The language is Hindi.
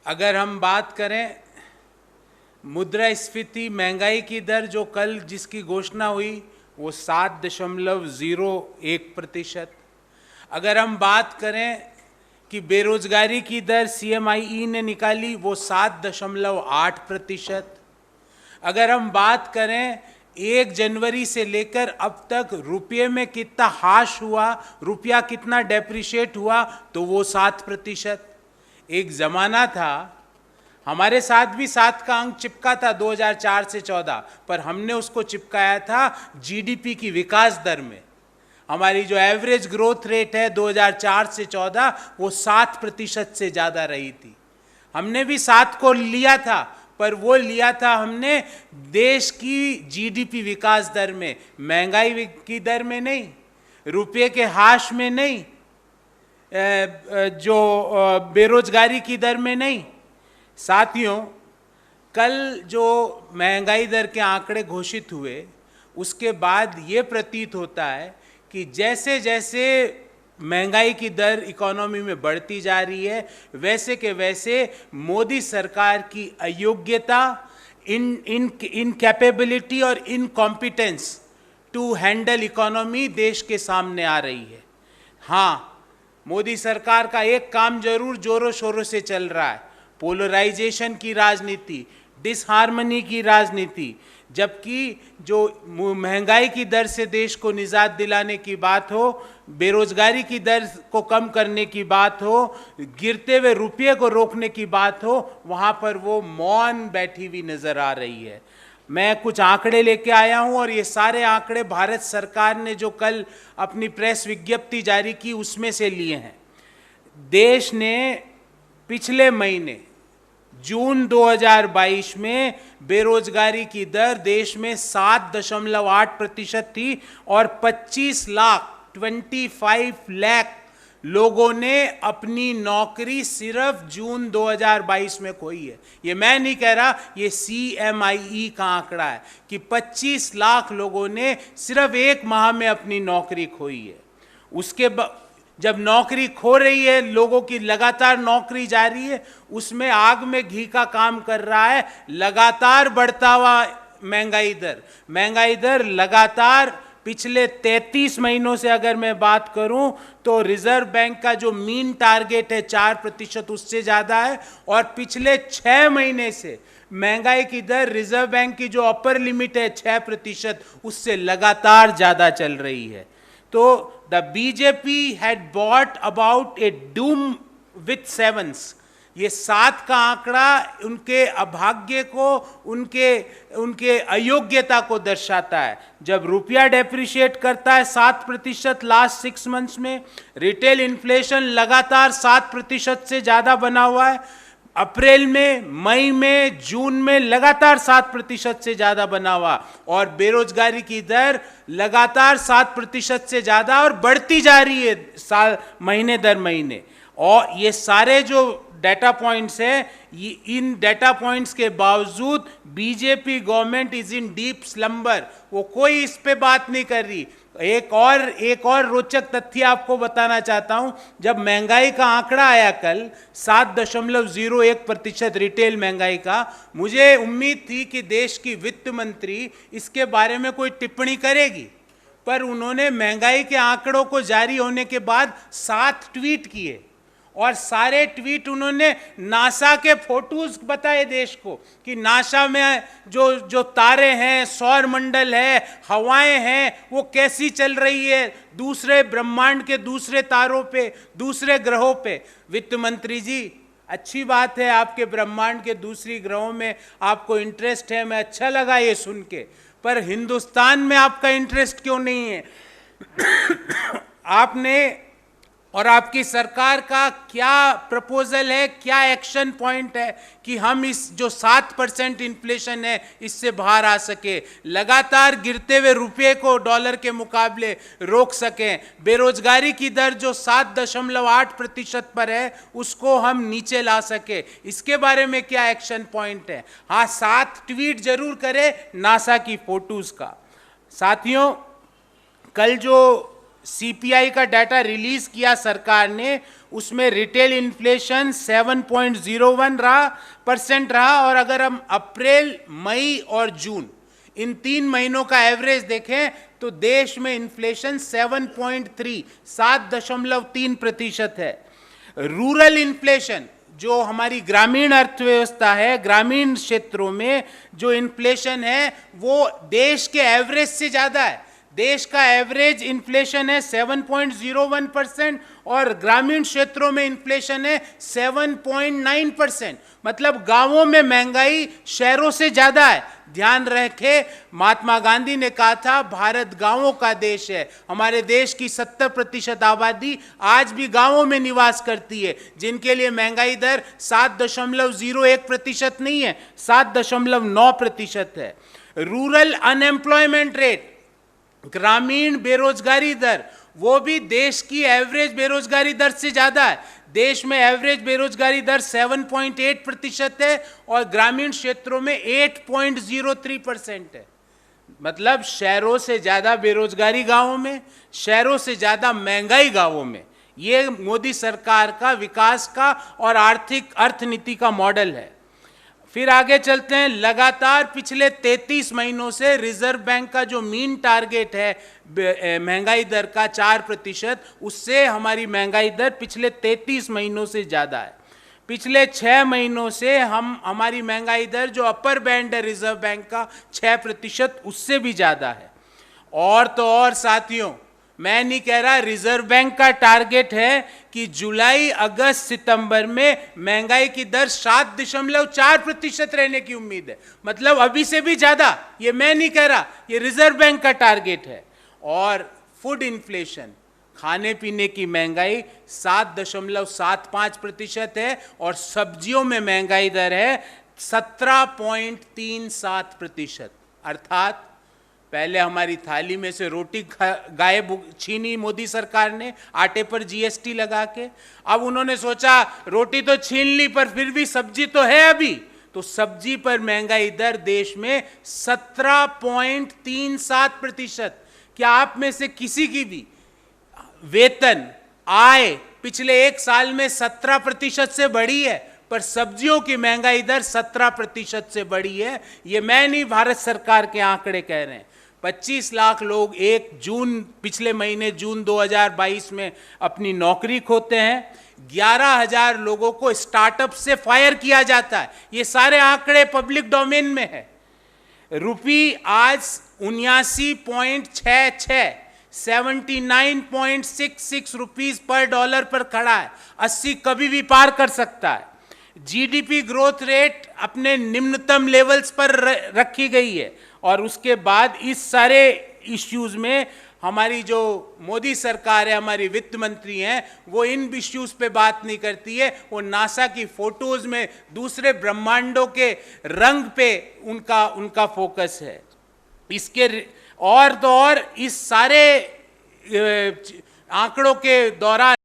अगर हम बात करें मुद्रास्फीति महंगाई की दर जो कल जिसकी घोषणा हुई वो 7.01%। अगर हम बात करें कि बेरोजगारी की दर CMIE ने निकाली वो 7.8%। अगर हम बात करें 1 जनवरी से लेकर अब तक रुपये में कितना हाश हुआ, रुपया कितना डेप्रिशिएट हुआ, तो वो 7%। एक ज़माना था, हमारे साथ भी 7 का अंक चिपका था 2004 से 14, पर हमने उसको चिपकाया था GDP की विकास दर में। हमारी जो एवरेज ग्रोथ रेट है 2004 से 14 वो 7% से ज़्यादा रही थी। हमने भी 7 को लिया था, पर वो लिया था हमने देश की GDP विकास दर में, महंगाई की दर में नहीं, रुपये के हाश में नहीं, जो बेरोजगारी की दर में नहीं। साथियों, कल जो महंगाई दर के आंकड़े घोषित हुए उसके बाद ये प्रतीत होता है कि जैसे जैसे महंगाई की दर इकोनॉमी में बढ़ती जा रही है वैसे के वैसे मोदी सरकार की अयोग्यता, इनकैपेबिलिटी और इनकॉम्पिटेंस टू हैंडल इकोनॉमी देश के सामने आ रही है। हाँ, मोदी सरकार का एक काम जरूर जोरों शोरों से चल रहा है, पोलराइजेशन की राजनीति, डिसहार्मनी की राजनीति। जबकि जो महंगाई की दर से देश को निजात दिलाने की बात हो, बेरोजगारी की दर को कम करने की बात हो, गिरते हुए रुपये को रोकने की बात हो, वहाँ पर वो मौन बैठी हुई नजर आ रही है। मैं कुछ आंकड़े लेके आया हूँ और ये सारे आंकड़े भारत सरकार ने जो कल अपनी प्रेस विज्ञप्ति जारी की उसमें से लिए हैं। देश ने पिछले महीने जून 2022 में बेरोजगारी की दर देश में 7.8% थी और 25 लाख लोगों ने अपनी नौकरी सिर्फ जून 2022 में खोई है। ये मैं नहीं कह रहा, ये CMIE का आंकड़ा है कि 25 लाख लोगों ने सिर्फ 1 माह में अपनी नौकरी खोई है। उसके जब नौकरी खो रही है, लोगों की लगातार नौकरी जा रही है, उसमें आग में घी का काम कर रहा है लगातार बढ़ता हुआ महंगाई दर लगातार पिछले 33 महीनों से अगर मैं बात करूं तो रिजर्व बैंक का जो मीन टारगेट है 4% उससे ज़्यादा है, और पिछले 6 महीने से महंगाई की दर रिजर्व बैंक की जो अपर लिमिट है 6% उससे लगातार ज़्यादा चल रही है। तो the BJP had bought about a doom with sevens। ये 7 का आंकड़ा उनके अभाग्य को, उनके अयोग्यता को दर्शाता है। जब रुपया डेप्रिशिएट करता है 7% लास्ट 6 मंथ्स में, रिटेल इन्फ्लेशन लगातार 7% से ज़्यादा बना हुआ है, अप्रैल में, मई में, जून में लगातार 7% से ज़्यादा बना हुआ, और बेरोजगारी की दर लगातार 7% से ज़्यादा और बढ़ती जा रही है महीने दर महीने। और ये सारे जो डाटा पॉइंट्स हैं, इन डाटा पॉइंट्स के बावजूद BJP government is in deep slumber. वो कोई इस पे बात नहीं कर रही। एक और रोचक तथ्य आपको बताना चाहता हूं। जब महंगाई का आंकड़ा आया कल 7.01% रिटेल महंगाई का, मुझे उम्मीद थी कि देश की वित्त मंत्री इसके बारे में कोई टिप्पणी करेगी, पर उन्होंने महंगाई के आंकड़ों को जारी होने के बाद 7 ट्वीट किए, और सारे ट्वीट उन्होंने नासा के फोटोज बताए देश को कि नासा में जो तारे हैं, सौर मंडल है, हवाएं हैं, वो कैसी चल रही है दूसरे ब्रह्मांड के दूसरे तारों पे, दूसरे ग्रहों पे। वित्त मंत्री जी, अच्छी बात है आपके ब्रह्मांड के दूसरी ग्रहों में आपको इंटरेस्ट है, मैं अच्छा लगा ये सुन के, पर हिंदुस्तान में आपका इंटरेस्ट क्यों नहीं है? आपने और आपकी सरकार का क्या प्रपोजल है, क्या एक्शन पॉइंट है कि हम इस जो 7% इन्फ्लेशन है इससे बाहर आ सके, लगातार गिरते हुए रुपये को डॉलर के मुकाबले रोक सकें, बेरोजगारी की दर जो 7.8% पर है उसको हम नीचे ला सके? इसके बारे में क्या एक्शन पॉइंट है? हाँ, 7 ट्वीट जरूर करें नासा की फोटोज का। साथियों, कल जो सीपीआई का डाटा रिलीज किया सरकार ने, उसमें रिटेल इन्फ्लेशन 7.01 परसेंट रहा। और अगर हम अप्रैल, मई और जून इन 3 महीनों का एवरेज देखें तो देश में इन्फ्लेशन 7.3% है। रूरल इन्फ्लेशन, जो हमारी ग्रामीण अर्थव्यवस्था है, ग्रामीण क्षेत्रों में जो इन्फ्लेशन है वो देश के एवरेज से ज़्यादा है। देश का एवरेज इन्फ्लेशन है 7.01% और ग्रामीण क्षेत्रों में इन्फ्लेशन है 7.9%। मतलब गांवों में महंगाई शहरों से ज़्यादा है। ध्यान रखें, महात्मा गांधी ने कहा था भारत गांवों का देश है। हमारे देश की 70% आबादी आज भी गांवों में निवास करती है, जिनके लिए महंगाई दर 7.01% नहीं है, 7.9% है। रूरल अनएम्प्लॉयमेंट रेट, ग्रामीण बेरोजगारी दर, वो भी देश की एवरेज बेरोजगारी दर से ज़्यादा है। देश में एवरेज बेरोजगारी दर 7.8% है और ग्रामीण क्षेत्रों में 8.03% है। मतलब शहरों से ज़्यादा बेरोजगारी गांवों में, शहरों से ज़्यादा महंगाई गांवों में। ये मोदी सरकार का विकास का और आर्थिक अर्थनीति का मॉडल है। फिर आगे चलते हैं। लगातार पिछले 33 महीनों से रिजर्व बैंक का जो मीन टारगेट है महंगाई दर का 4%, उससे हमारी महंगाई दर पिछले 33 महीनों से ज़्यादा है। पिछले 6 महीनों से हमारी महंगाई दर जो अपर बैंड है रिजर्व बैंक का 6%, उससे भी ज़्यादा है। और तो और साथियों, मैं नहीं कह रहा, रिजर्व बैंक का टारगेट है कि जुलाई, अगस्त, सितंबर में महंगाई की दर 7.4% रहने की उम्मीद है। मतलब अभी से भी ज़्यादा। ये मैं नहीं कह रहा, ये रिजर्व बैंक का टारगेट है। और फूड इन्फ्लेशन, खाने पीने की महंगाई 7.75% है और सब्जियों में महंगाई दर है 17.37%। अर्थात पहले हमारी थाली में से रोटी गायब छीनी मोदी सरकार ने आटे पर जीएसटी लगा के। अब उन्होंने सोचा रोटी तो छीन ली पर फिर भी सब्जी तो है अभी, तो सब्जी पर महंगाई दर देश में 17.37%। क्या आप में से किसी की भी वेतन, आय पिछले 1 साल में 17% से बढ़ी है? पर सब्जियों की महंगाई दर 17% से बढ़ी है। ये मैं नहीं, भारत सरकार के आंकड़े कह रहे हैं। 25 लाख लोग पिछले महीने जून 2022 में अपनी नौकरी खोते हैं। 11,000 लोगों को स्टार्टअप से फायर किया जाता है। ये सारे आंकड़े पब्लिक डोमेन में है। रुपी आज 79.66 79.66 रुपीज पर डॉलर पर खड़ा है। 80 कभी भी पार कर सकता है। जीडीपी ग्रोथ रेट अपने निम्नतम लेवल्स पर रखी गई है। और उसके बाद इस सारे इश्यूज में हमारी जो मोदी सरकार है, हमारी वित्त मंत्री हैं, वो इन इश्यूज पे बात नहीं करती है। वो नासा की फोटोज में दूसरे ब्रह्मांडों के रंग पे उनका फोकस है। इसके और तो और इस सारे आंकड़ों के दौरान